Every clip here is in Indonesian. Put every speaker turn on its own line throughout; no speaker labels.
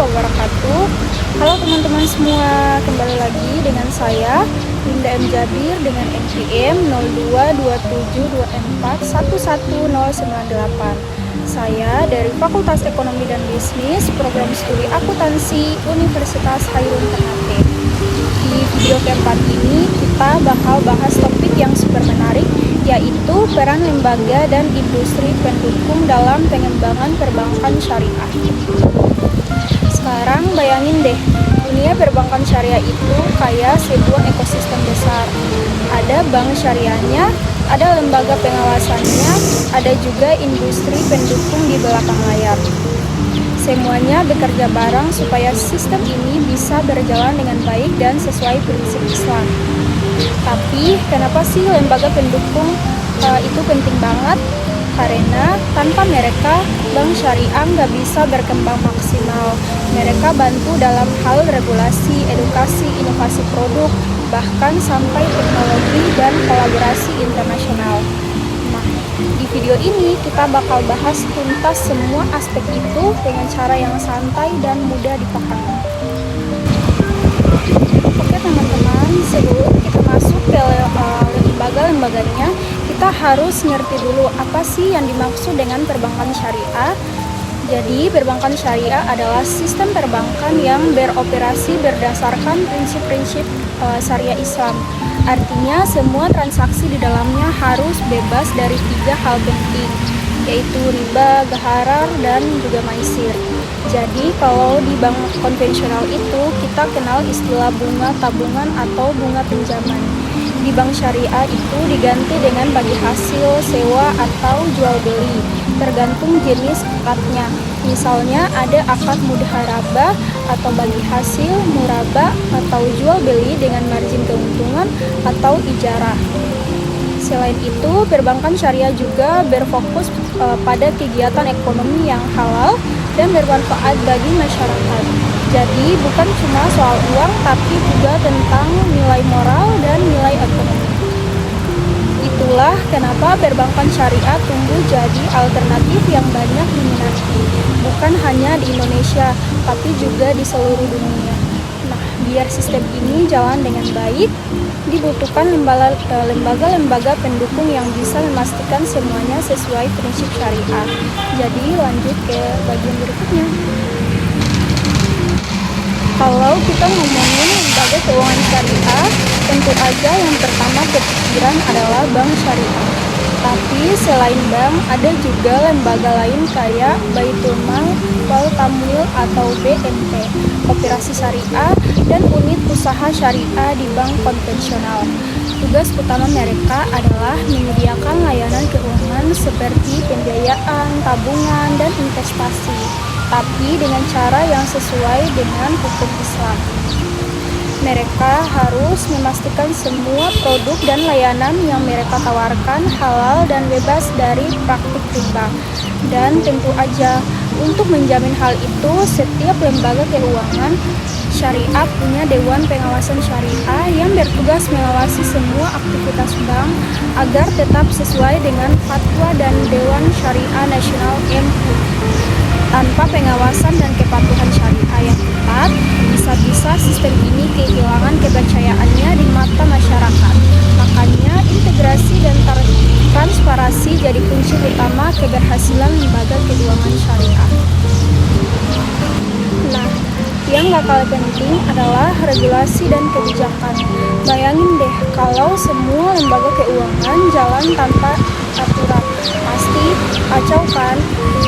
wabarakatuh. Halo teman-teman semua, kembali lagi dengan saya Linda M. Jabir dengan NPM 022724111098. Saya dari Fakultas Ekonomi dan Bisnis, Program Studi Akuntansi Universitas Hairun Ternate. Di video keempat ini kita bakal bahas topik yang super menarik, yaitu peran lembaga dan industri pendukung dalam pengembangan perbankan syariah. Sekarang bayangin deh, dunia perbankan syariah itu kayak sebuah ekosistem besar. Ada bank syariahnya, ada lembaga pengawasannya, ada juga industri pendukung di belakang layar. Semuanya bekerja bareng supaya sistem ini bisa berjalan dengan baik dan sesuai prinsip Islam. Tapi kenapa sih lembaga pendukung itu penting banget? Karena tanpa mereka, bank syariah nggak bisa berkembang maksimal. Mereka bantu dalam hal regulasi, edukasi, inovasi produk, bahkan sampai teknologi dan kolaborasi internasional. Nah, di video ini kita bakal bahas tuntas semua aspek itu dengan cara yang santai dan mudah dipahami. Oke teman-teman, sebelum kita masuk ke lembaga-lembaganya, kita harus ngerti dulu apa sih yang dimaksud dengan perbankan syariah. Jadi, perbankan syariah adalah sistem perbankan yang beroperasi berdasarkan prinsip-prinsip syariah Islam. Artinya, semua transaksi di dalamnya harus bebas dari 3 hal penting, yaitu riba, gharar, dan juga maisir. Jadi, kalau di bank konvensional itu, kita kenal istilah bunga tabungan atau bunga pinjaman. Di bank syariah itu diganti dengan bagi hasil, sewa, atau jual beli, tergantung jenis akadnya. Misalnya ada akad mudharabah atau bagi hasil, murabah, atau jual beli dengan margin keuntungan atau ijarah. Selain itu, perbankan syariah juga berfokus pada kegiatan ekonomi yang halal dan bermanfaat bagi masyarakat. Jadi, bukan cuma soal uang, tapi juga tentang nilai moral dan nilai ekonomi. Itulah kenapa perbankan syariah tumbuh jadi alternatif yang banyak diminati. Bukan hanya di Indonesia, tapi juga di seluruh dunia. Nah, biar sistem ini jalan dengan baik, dibutuhkan lembaga-lembaga pendukung yang bisa memastikan semuanya sesuai prinsip syariah. Jadi, lanjut ke bagian berikutnya. Kalau kita ngomongin lembaga keuangan syariah, tentu aja yang pertama kepikiran adalah bank syariah. Tapi selain bank, ada juga lembaga lain kayak Baitul Mal, Wal Tamwil atau BMT, operasi syariah, dan unit usaha syariah di bank konvensional. Tugas utama mereka adalah menyediakan layanan keuangan seperti pembiayaan, tabungan, dan investasi, tapi dengan cara yang sesuai dengan hukum Islam. Mereka harus memastikan semua produk dan layanan yang mereka tawarkan halal dan bebas dari praktik riba. Dan tentu aja, untuk menjamin hal itu, setiap lembaga keuangan syariah punya Dewan Pengawasan Syariah yang bertugas mengawasi semua aktivitas bank agar tetap sesuai dengan fatwa dan Dewan Syariah Nasional MUI. Tanpa pengawasan dan kepatuhan syariah yang ketat, bisa-bisa sistem ini kehilangan kepercayaannya di mata masyarakat. Makanya integrasi dan transparansi jadi kunci utama keberhasilan lembaga keuangan syariah. Nah, yang gak kalah penting adalah regulasi dan kebijakan. Bayangin deh kalau semua lembaga keuangan jalan tanpa aturan, pasti kacau kan?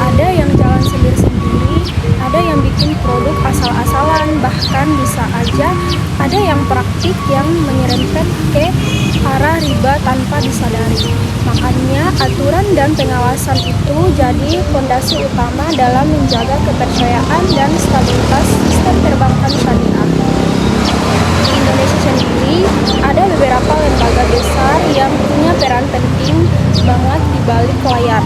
Ada yang jalan sendiri-sendiri, ada yang bikin produk asal-asalan, bahkan bisa aja ada yang praktik yang menyerempet ke arah riba tanpa disadari. Makanya aturan dan pengawasan itu jadi fondasi utama dalam menjaga kepercayaan dan stabilitas sistem perbankan syariah. Di Indonesia sendiri ada beberapa lembaga besar yang punya peran penting banget di balik layar.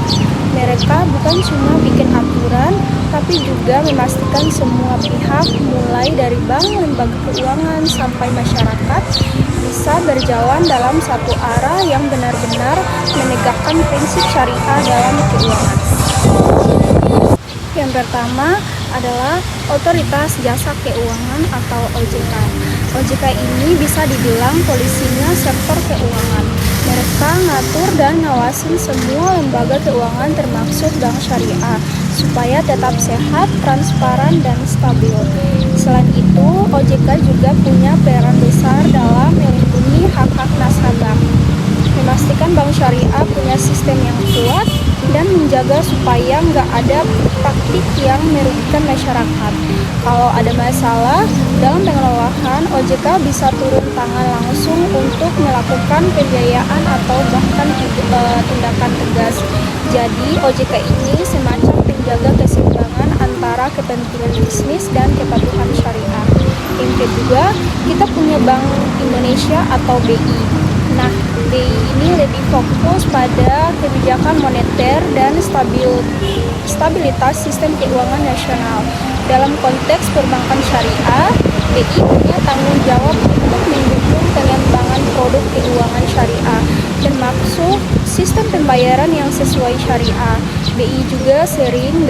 Mereka bukan cuma bikin aturan, tapi juga memastikan semua pihak, mulai dari bank, lembaga keuangan, sampai masyarakat, bisa berjalan dalam satu arah yang benar-benar menegakkan prinsip syariah dalam keuangan. Yang pertama, adalah Otoritas Jasa Keuangan atau OJK. OJK ini bisa dibilang polisinya sektor keuangan. Mereka ngatur dan ngawasin semua lembaga keuangan termasuk bank syariah supaya tetap sehat, transparan, dan stabil. Selain itu, OJK juga punya peran besar dalam melindungi hak-hak nasabah, memastikan bank syariah punya sistem yang kuat, dan menjaga supaya nggak ada praktik yang merugikan masyarakat. Kalau ada masalah dalam pengelolaan, OJK bisa turun tangan langsung untuk melakukan pembiayaan atau bahkan tindakan tegas. Jadi OJK ini semacam penjaga keseimbangan antara kepentingan bisnis dan kepatuhan syariah. Yang kedua, kita punya Bank Indonesia atau BI. Nah, BI ini lebih fokus pada kebijakan moneter dan stabilitas sistem keuangan nasional. Dalam konteks perbankan syariah, BI punya tanggung jawab untuk mendukung pengembangan produk keuangan syariah, termasuk sistem pembayaran yang sesuai syariah. BI juga sering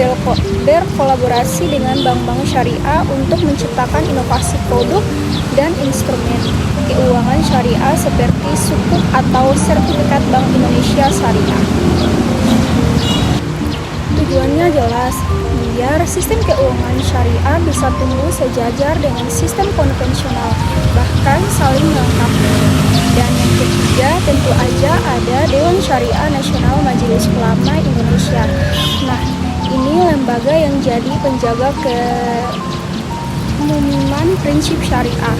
berkolaborasi dengan bank-bank syariah untuk menciptakan inovasi produk dan instrumen keuangan syariah seperti Sukuk atau Sertifikat Bank Indonesia Syariah. Tujuannya jelas, biar sistem keuangan syariah bisa tumbuh sejajar dengan sistem konvensional, bahkan saling melengkapi. Dan yang ketiga, tentu aja ada Dewan Syariah Nasional Majelis Ulama Indonesia. Nah, ini lembaga yang jadi penjaga keumuman prinsip syariah.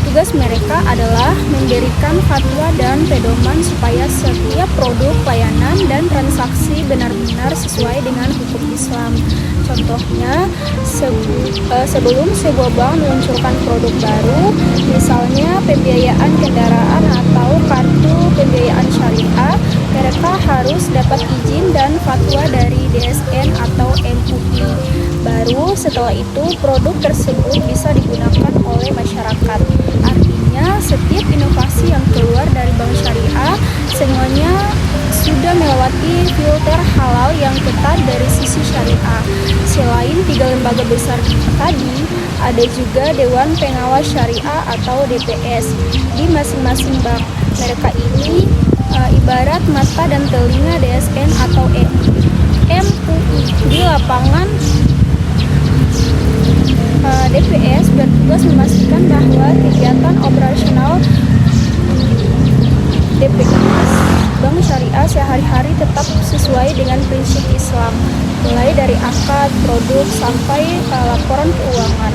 Tugas mereka adalah memberikan fatwa dan pedoman supaya setiap produk, layanan, dan transaksi benar-benar sesuai dengan hukum Islam. Contohnya, sebelum sebuah bank meluncurkan produk baru, misalnya pembiayaan kendaraan atau kartu pembiayaan syariah, mereka harus dapat izin dan fatwa dari DSN atau MUI. Baru setelah itu produk tersebut bisa digunakan oleh masyarakat. Artinya setiap inovasi yang keluar dari bank syariah semuanya sudah melewati filter halal yang ketat dari sisi syariah. Selain 3 lembaga besar tadi, ada juga Dewan Pengawas Syariah atau DPS di masing-masing bank. Mereka ini ibarat mata dan telinga DSN atau MUI di lapangan. DPS bertugas memastikan bahwa kegiatan operasional DPS bank syariah sehari-hari tetap sesuai dengan prinsip Islam, mulai dari akad, produk, sampai laporan keuangan.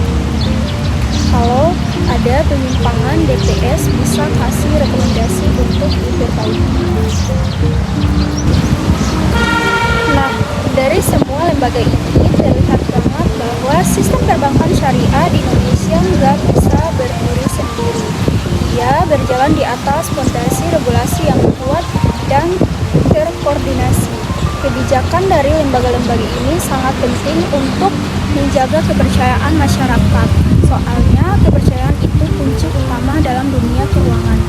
Kalau ada penyimpangan, DPS bisa kasih rekomendasi untuk diperbaiki. Nah, dari semua lembaga ini terlihat banget bahwa sistem perbankan syariah di Indonesia nggak bisa berdiri sendiri. Ia berjalan di atas fondasi regulasi yang kuat dan terkoordinasi. Kebijakan dari lembaga-lembaga ini sangat penting untuk menjaga kepercayaan masyarakat. Soalnya kepercayaan itu kunci utama dalam dunia keuangan.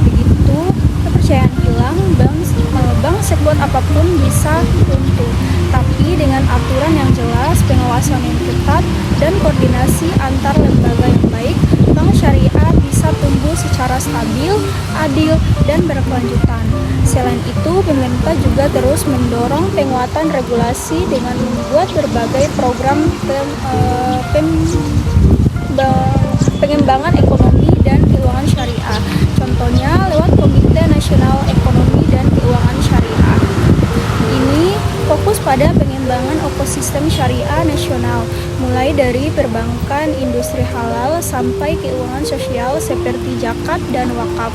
Begitu kepercayaan hilang, bank sekuat apapun bisa runtuh. Tapi dengan aturan yang jelas, pengawasan yang ketat, dan koordinasi antar lembaga yang baik, bank syariah bisa tumbuh secara stabil, adil, dan berkelanjutan. Selain itu, pemerintah juga terus mendorong penguatan regulasi dengan membuat berbagai program pengembangan ekonomi dan keuangan syariah. Contohnya lewat Komite Nasional Ekonomi dan Keuangan Syariah. Ini fokus pada pengembangan ekosistem syariah nasional, mulai dari perbankan, industri halal, sampai keuangan sosial seperti zakat dan wakaf.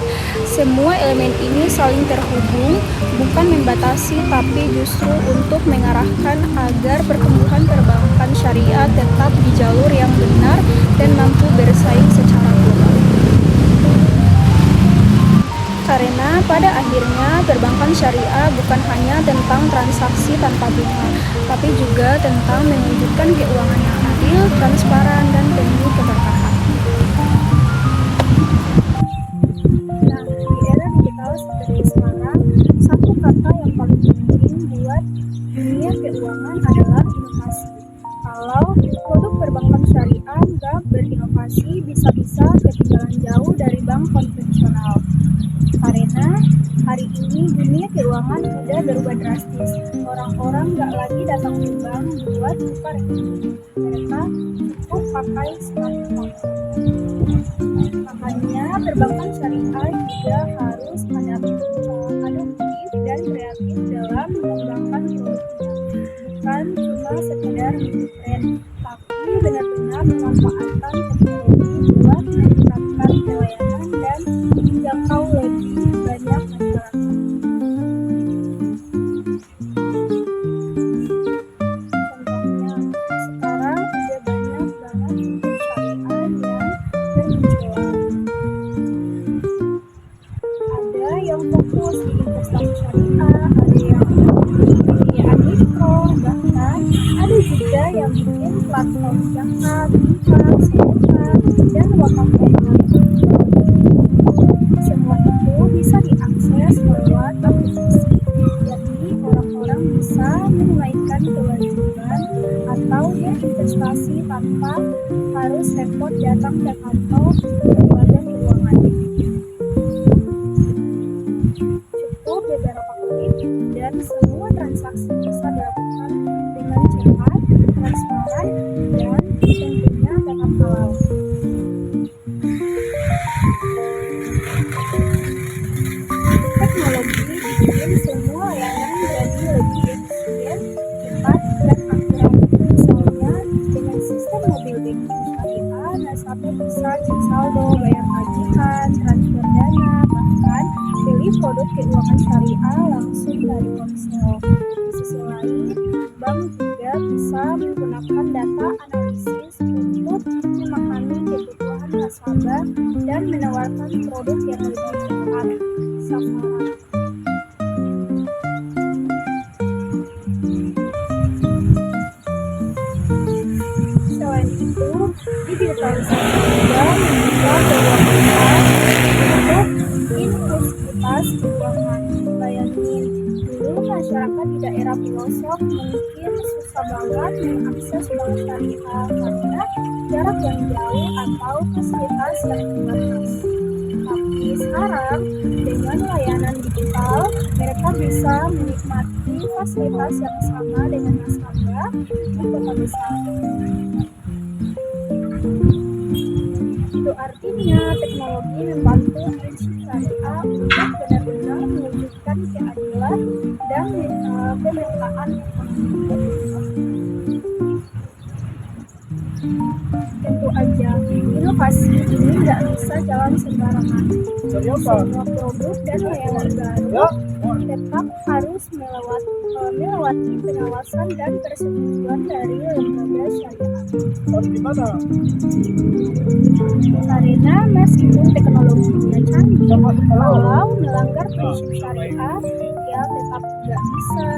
Semua elemen ini saling terhubung, bukan membatasi, tapi justru untuk mengarahkan agar pertumbuhan perbankan syariah tetap di jalur yang benar dan mampu bersaing secara global. Karena pada akhirnya perbankan syariah bukan hanya tentang transaksi tanpa bunga, tapi juga tentang mewujudkan keuangan yang adil, transparan, dan penuh keberkahan. Nah, di era digital seperti sekarang, satu kata yang paling penting buat dunia keuangan adalah inovasi. Kalau produk perbankan syariah nggak berinovasi, bisa-bisa ketinggalan jauh dari bank konvensional. Karena hari ini dunia keuangan udah berubah drastis. Orang-orang nggak lagi datang ke bank buat buka rekening. Mereka cukup pakai smartphone. Makanya perbankan syariah juga harus adaptif dan kreatif dalam mengembangkan produknya. Bukan cuma sekedar tren, tapi benar-benar memanfaatkan teknologi buat meningkatkan pelayanan dan menjangkau lebih banyak masyarakat. Contohnya, sekarang udah banyak banget fintech syariah yang bermunculan. Ada yang fokus di investasi syariah, ada yang pembiayaan mikro, bahkan ada juga yang bikin platform zakat, infak, sedekah, dan wakaf online. Semua itu bisa diakses lewat aplikasi. Jadi orang-orang bisa menunaikan kewajiban atau berinvestasi tanpa harus repot datang ke kantor lembaga keuangan. Cukup beberapa klik dan semua transaksi bisa dilakukan dengan cepat, transparan, dan tentunya tetap halal. Teknologi bikin semua layanan jadi lebih efisien, cepat, dan akurat. Misalnya, dengan sistem mobile banking syariah, nasabah bisa cek saldo, bayar tagihan, transfer dana, bahkan pilih produk keuangan syariah langsung dari ponsel. Di sisi lain, bank juga bisa menggunakan data analisis untuk memahami kebutuhan nasabah dan menawarkan produk yang lebih tepat sasaran. Selain itu, digitalisasi juga membuka peluang besar untuk inklusivitas keuangan. Bayangin, dulu masyarakat di daerah pelosok mungkin susah banget mengakses bank syariah karena jarak yang jauh atau fasilitas yang terbatas. Tapi sekarang, dengan layanan digital, mereka bisa menikmati fasilitas yang sama dengan nasabah di kota besar. Itu artinya teknologi membantu prinsip syariah untuk benar-benar mewujudkan keadilan dan pemetaan ekonomi. Tentu aja, inovasi ini nggak bisa jalan sembarangan. Semua produk dan layanan baru tetap harus melewati pengawasan dan persetujuan dari lembaga syariah. Karena meskipun teknologinya canggih, kalau melanggar prinsip syariah, ya tetap nggak bisa.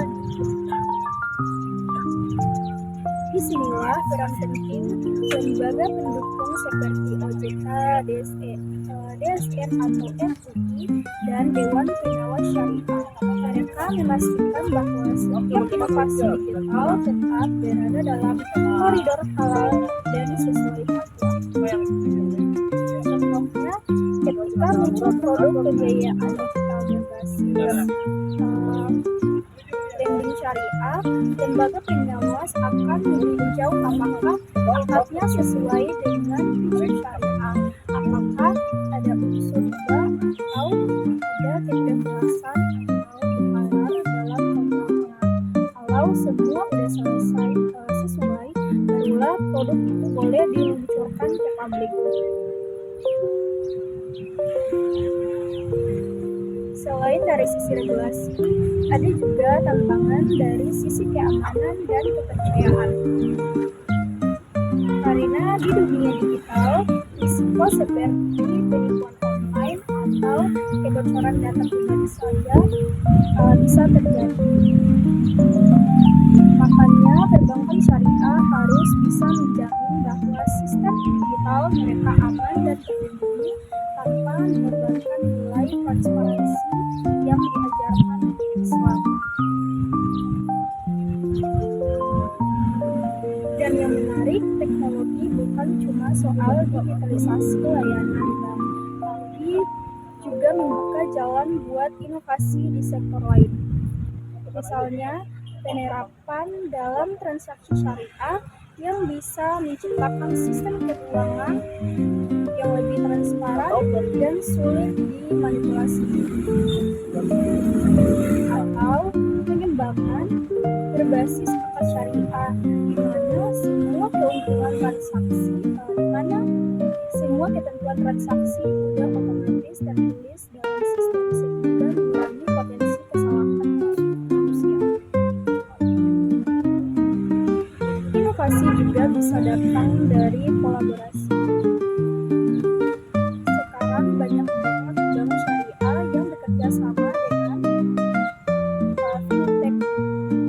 Disinilah peran penting lembaga pendukung seperti OJK, DSN atau MUI, dan Dewan Pengawas Syariah. Mereka memastikan bahwa setiap inovasi digital tetap berada dalam koridor halal dan sesuai fatwa. Contohnya, ketika muncul produk pembiayaan digital berbasis lending syariah, lembaga pengawas akan meninjau apakah akadnya sesuai dengan prinsip syariah, apakah ada unsur riba atau ada ketidakjelasan atau keharusan dalam pembangunan. Kalau semua sudah selesai sesuai, barulah produk itu boleh diluncurkan ke publik. Selain dari sisi regulasi, ada juga tantangan dari sisi keamanan dan kepercayaan. Karena di dunia digital, risiko seperti penipuan online atau kebocoran data pribadi saja bisa terjadi. Makanya perbankan syariah harus bisa menjamin bahwa sistem digital mereka aman dan terlindungi tanpa mengorbankan nilai transparansi yang diajarkan Islam. Dan yang digitalisasi layanan bank, tapi juga membuka jalan buat inovasi di sektor lain. Misalnya, penerapan dalam transaksi syariah yang bisa menciptakan sistem keuangan yang lebih transparan dan sulit dimanipulasi, atau pengembangan berbasis akad syariah di mana semua ketentuan transaksi sudah otomatis tertulis dalam sistem sehingga mengurangi potensi kesalahan manusia. Inovasi juga bisa datang dari kolaborasi. Sekarang banyak banget bank syariah yang bekerja sama dengan fintech,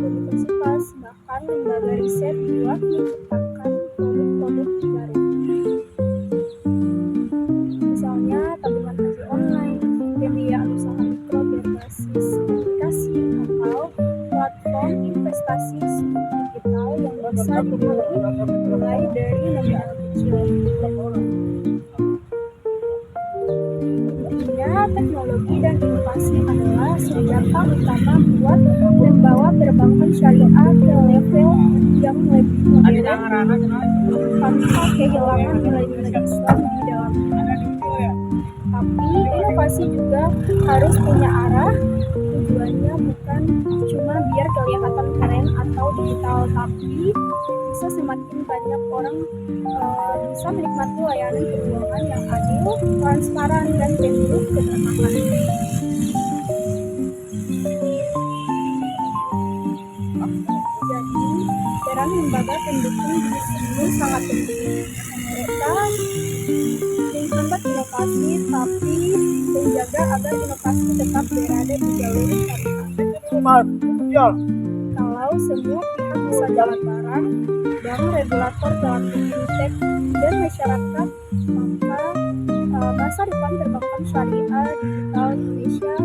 universitas, bahkan lembaga riset buat menciptakan produk-produk baru. Misalnya tabungan haji online, pembiayaan usaha mikro berbasis aplikasi, atau platform investasi digital yang bisa dimulai mulai dari nominal kecil. Intinya, teknologi dan inovasi adalah senjata utama buat membawa perbankan syariah ke level yang lebih modern tanpa kehilangan nilai-nilai Islam di dalamnya. Tapi inovasi juga harus punya arah. Tujuannya bukan cuma biar kelihatan keren atau digital, tapi bisa semakin banyak orang bisa menikmati layanan keuangan yang adil, transparan, dan penuh keberkahan. Jadi, peran lembaga pendukung di sini sangat penting. Mereka menghambat inovasi, tapi menjaga agar inovasi tetap berada di jalur syariah. Kalau semua pihak bisa jalan bareng, bank, regulator, pelaku fintech, dan masyarakat, maka masa depan perbankan syariah digital Indonesia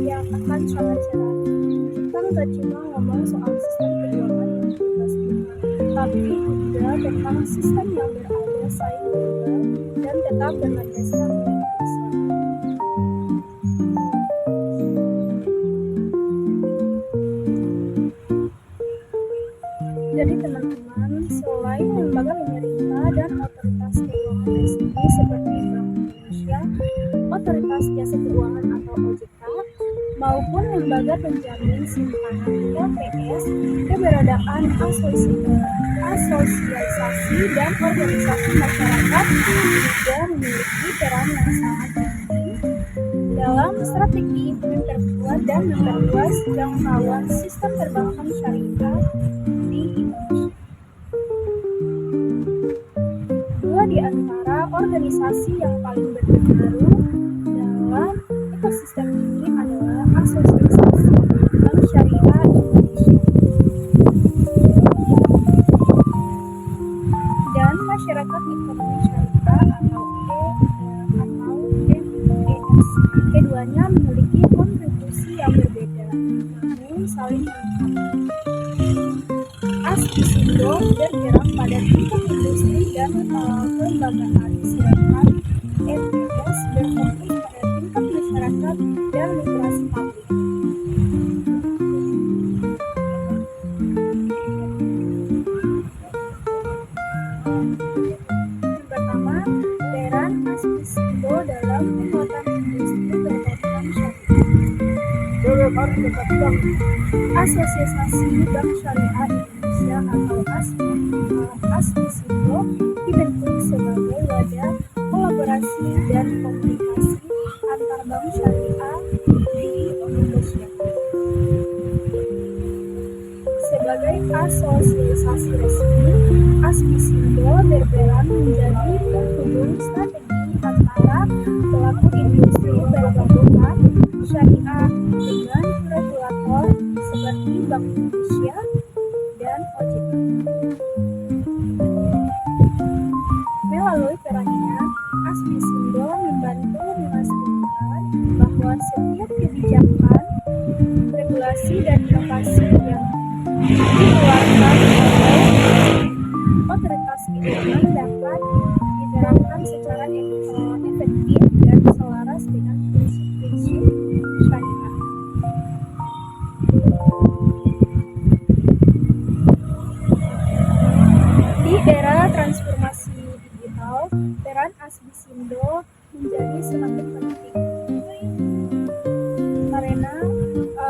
yang akan sangat cerah. Kita nggak cuma ngomong soal sistem keuangan yang bebas bunga, tapi juga tentang sistem yang beradab, saing global, dan tetap berlandaskan nilai Islam. Jadi teman-teman, selain lembaga pemerintah dan otoritas keuangan resmi seperti Bank Indonesia, Otoritas Jasa Keuangan atau OJK, maupun lembaga penjamin simpanan LPS, keberadaan asosiasi dan organisasi masyarakat juga memiliki peran yang sangat penting dalam strategi memperkuat dan memperluas jangkauan sistem perbankan syariah di Indonesia. Dua di antara organisasi yang paling berpengaruh dalam ekosistem ini adalah Asosiasi Bank Syariah Indonesia dan Masyarakat Ekonomi Syariah atau MES. Keduanya memiliki kontribusi yang berbeda, namun saling melengkapi. ASBISINDO bergerak pada tingkat industri dan kelembagaan, sedangkan MES berfokus pada tingkat masyarakat dan literasi publik. Pertama, peran ASBISINDO dalam penguatan industri perbankan syariah. Asosiasi Bank Syariah Indonesia atau ASBISINDO dibentuk sebagai wadah kolaborasi dan komunikasi antar bank syariah di Indonesia. Sebagai asosiasi resmi, ASBISINDO berperan menjadi penghubung strategi antara pelaku industri perbankan syariah dengan regulator seperti Bank Indonesia dan OJK. Melalui perannya, ASBISINDO membantu memastikan bahwa setiap kebijakan, regulasi, dan inovasi yang dikeluarkan oleh otoritas keuangan dapat diterapkan secara efektif dan selaras dengan prinsip-prinsip syariah. Di era transformasi digital, peran Asbisindo menjadi semakin penting karena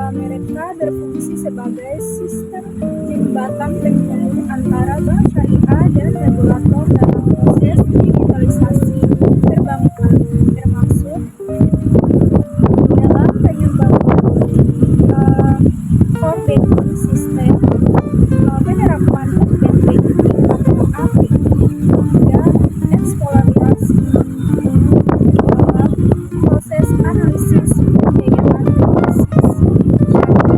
mereka berfungsi sebagai sistem jembatan teknologi antara bank syariah dan regulator dalam proses digitalisasi perbankan, termasuk dalam pengembangan core banking system, penerapan open banking atau API, dan eksplorasi dalam proses analisis pembiayaan berbasis syariah.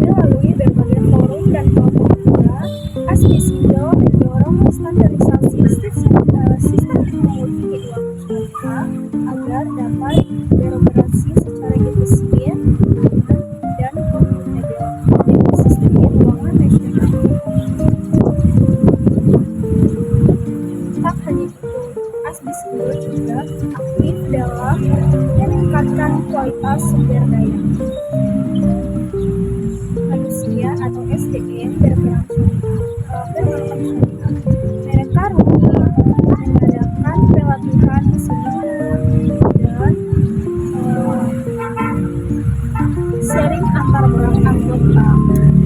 Melalui berbagai forum dan kelompok muda, Asbisindo mendorong standarisasi sistem teknologi keuangan syariah agar dapat beroperasi secara efisien, aman, dan kompatibel dengan sistem keuangan nasional. Tak hanya itu, Asbisindo juga aktif dalam meningkatkan kualitas sumber daya manusia atau SDM berperan syariah. Mereka rutin mengadakan pelatihan seminar dan sharing antar anggota.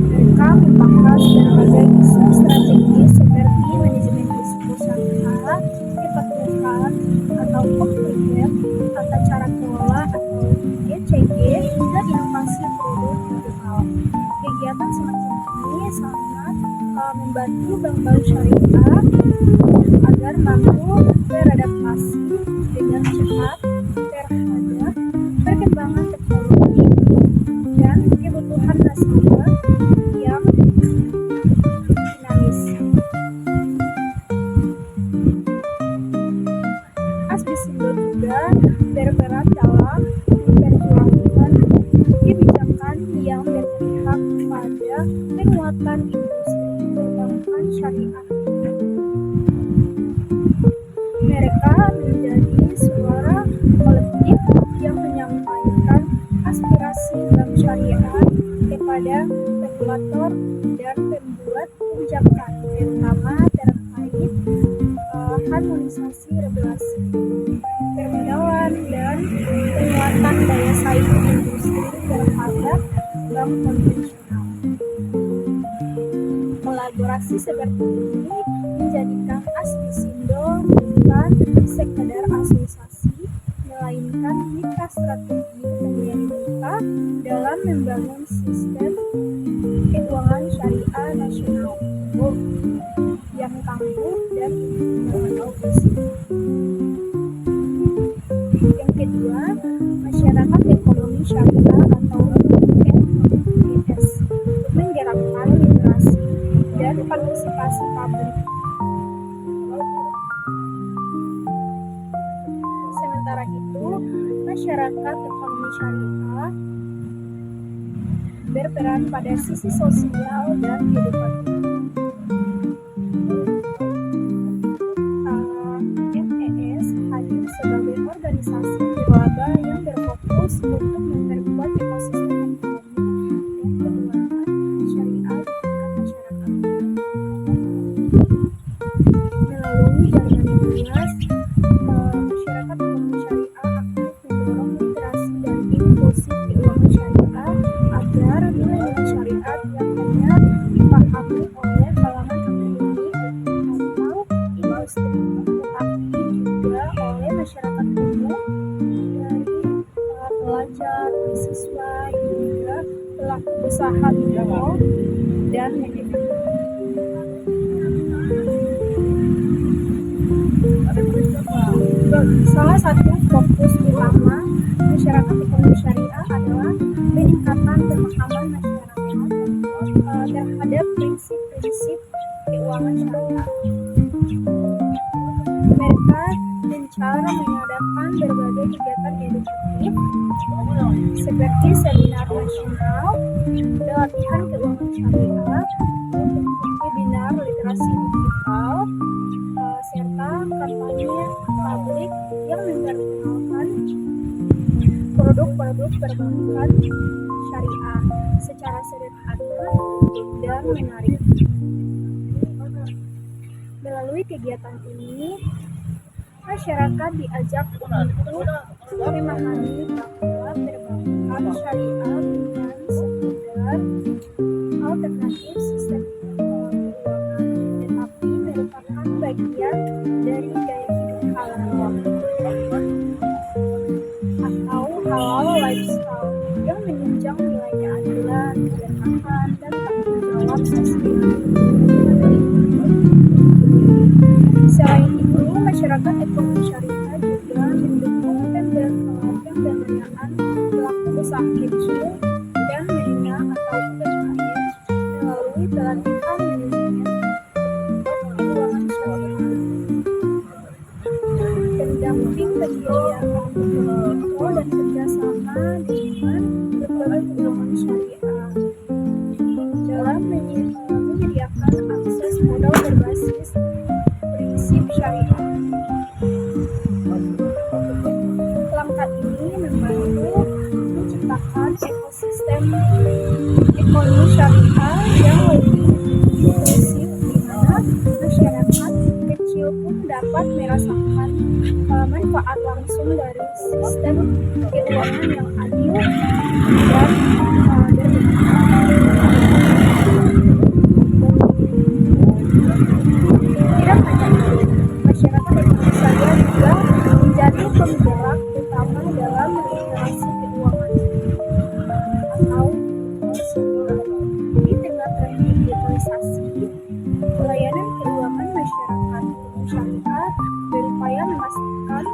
Mereka membahas berbagai isu strategis seperti manajemen risiko syariah, kepatuhan atau komplimen, tata cara kelola atau ECG, hingga inovasi produk digital. Kegiatan semacam ini sangat membantu bank-bank syariah agar mampu beradaptasi dengan cepat terhadap perkembangan teknologi dan kebutuhan nasabah yang dinamis. Asbisindo juga berperan dalam memperjuangkan kebijakan yang berpihak pada penguatan industri perbankan syariah. Mereka menjadi suara kolektif yang menyampaikan aspirasi bank syariah kepada regulator dan pembuat kebijakan, terutama terkait harmonisasi regulasi, permodalan, dan penguatan daya saing industri terhadap bank konvensional. Kolaborasi seperti ini menjadikan Asbisindo bukan sekedar asosiasi, melainkan mitra strategi pemerintah dalam membangun sistem keuangan syariah nasional yang tangguh dan inklusif. Yang kedua, masyarakat ekonomi syariah atau MIS menggerakkan literasi dan partisipasi publik. Sementara itu, masyarakat ekonomi syariah berperan pada sisi sosial dan kehidupan. MIS hadir sebagai organisasi lembaga yang berfokus untuk memperkuat ekosistem ekonomi dan keuangan syariah di tingkat masyarakat. Melalui jaringan yang luas, masyarakat ekonomi syariah aktif mendorong literasi dan inklusi keuangan syariah agar nilai-nilai syariat yang hanya dipahami oleh kalangan akademik atau industri, tetapi juga oleh masyarakat umum dari pelajar, mahasiswa, hingga pelaku usaha mikro dan menengah. Salah satu fokus utama masyarakat ekonomi syariah adalah peningkatan pemahaman masyarakat terhadap prinsip-prinsip keuangan syariah. Mereka gencar mengadakan berbagai melalui kegiatan edukatif seperti seminar nasional, pelatihan keuangan syariah, webinar literasi digital, serta kampanye publik yang memperkenalkan produk-produk perbankan syariah secara sederhana dan menarik. Melalui kegiatan ini, masyarakat diajak untuk memahami bahwa perbankan syariah bukan sekedar alternatif sistem keuangan, tetapi merupakan bagian dari gaya hidup halal atau halal lifestyle yang menunjang nilai keadilan, keberkahan, dan tanggung jawab sosial. Selain itu, masyarakat ekonomi syariah juga mendukung pemberdayaan pelaku usaha kecil dan menengah atau UMKM melalui pelatihan manajemen keuangan syariah, pendamping pembiayaan mikro dan kerjasama dengan lembaga keuangan syariah dalam menyediakan akses modal berbasis prinsip syariah. Langkah ini membantu menciptakan ekosistem ekonomi syariah yang lebih inklusif, di mana masyarakat kecil pun dapat merasakan manfaat langsung dari sistem keuangan yang adil dan tidak hanya itu, masyarakat Indonesia juga menjadi penggerak utama dalam literasi keuangan atau di tengah tren digitalisasi. Pelayanan keuangan masyarakat syariah berupaya memastikan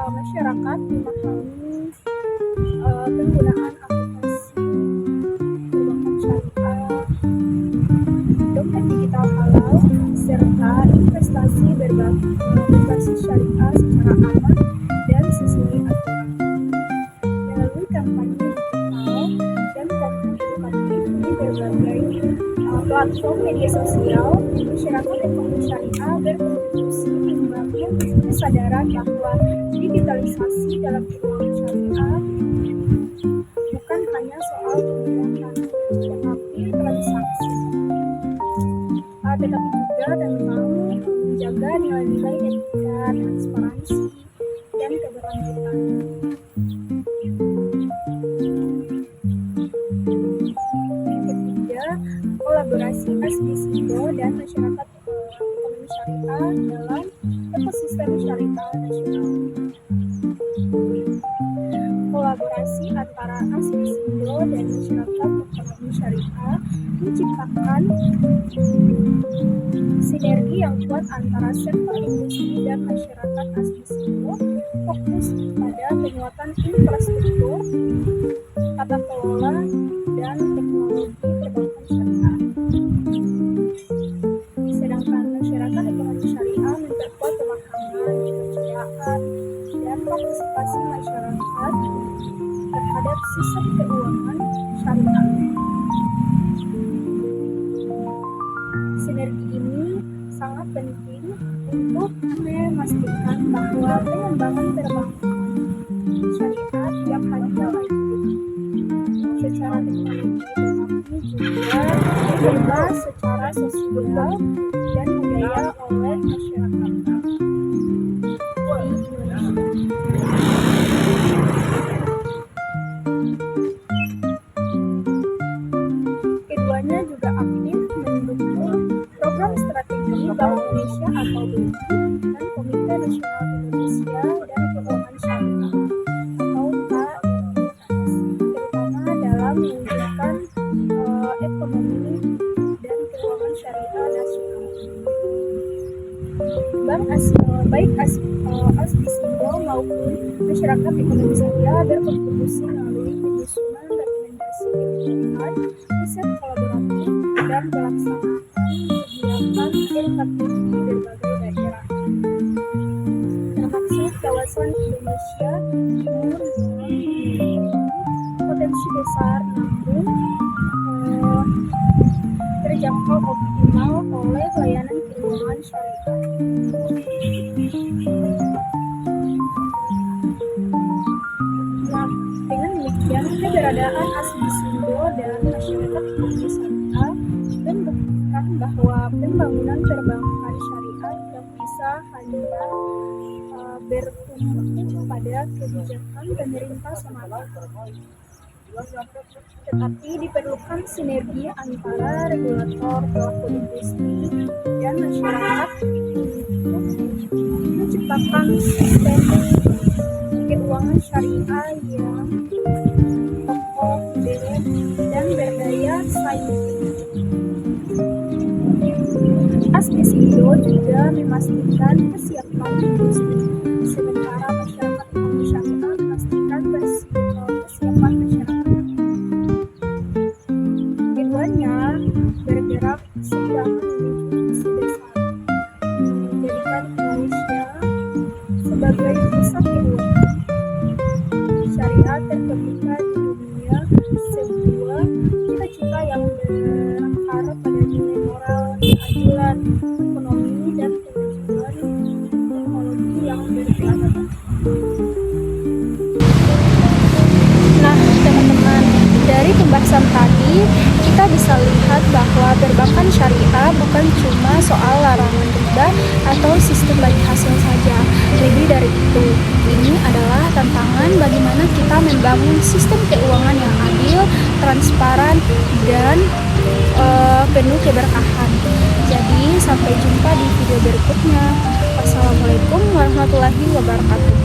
masyarakat memahami penggunaan aplikasi perbankan syariah, dompet digital halal, serta investasi berbasis syariah secara aman dan sesuai aturan. Melalui kampanye digital dan konten edukatif di berbagai platform media sosial, masyarakat ekonomi syariah berkontribusi membangun kesadaran bahwa digitalisasi dalam keuangan syariah bukan hanya soal pembayaran, tetapi transaksi, tetapi juga tentang menjaga nilai-nilai etika, transparansi, dan keberlanjutan. Ketiga, kolaborasi ASBISINDO dan masyarakat ekonomi syariah dalam ekosistem syariah nasional. Kolaborasi antara ASBISINDO dan masyarakat ekonomi syariah menciptakan sinergi yang kuat antara sektor industri dan masyarakat ASBISINDO, fokus pada penguatan infrastruktur, tata kelola, dan teknologi perbankan syariah. Sedangkan masyarakat ekonomi syariah memperkuat pemahaman, kepercayaan, dan partisipasi masyarakat terhadap sistem keuangan syariah. Sinergi ini sangat penting untuk memastikan bahwa pengembangan perbankan syariah tidak hanya maju secara teknologi, tetapi juga diterima secara sosial dan budaya oleh masyarakat di Indonesia. Keduanya juga aktif mendukung program strategi Bank Indonesia atau BI dan Komite Nasional Indonesia dan Keuangan Syariah atau KNKS, terutama dalam mewujudkan ekonomi dan keuangan syariah nasional. Baik ASBISINDO maupun masyarakat ekonomi syariah berkontribusi melalui penyusunan rekomendasi kebijakan, riset kolaboratif, dan pelaksanaan kegiatan edukatif di berbagai daerah, termasuk kawasan Indonesia potensi besar namun terjangkau optimal oleh layanan keuangan syariah. Nah, dengan demikian keberadaan Asbisindo dan masyarakat ekonomi syariah membuktikan bahwa pembangunan perbankan syariah tidak bisa hanya bertumpu pada kebijakan pemerintah semata, tetapi diperlukan sinergi antara regulator, pelaku industri, dan masyarakat untuk menciptakan sistem keuangan syariah yang kokoh, modern, dan berdaya saing. Asbisindo juga memastikan kesiapan industri, sementara masyarakat ekonomi syariah memastikan kesiapan masyarakat. Keduanya bergerak seimbang menuju visi besar, menjadikan Indonesia sebagai pusat keuangan syariah terkemuka di dunia, sebuah cita-cita yang berharap pada nilai moral, keadilan ekonomi, dan kemajuan teknologi yang berkelanjutan. Nah, teman-teman, dari pembahasan tadi kita bisa lihat bahwa perbankan syariah bukan cuma soal larangan riba atau sistem bagi hasil saja. Lebih dari itu, ini adalah tantangan bagaimana kita membangun sistem keuangan yang adil, transparan, dan penuh keberkahan. Jadi, sampai jumpa di video berikutnya. Wassalamualaikum warahmatullahi wabarakatuh.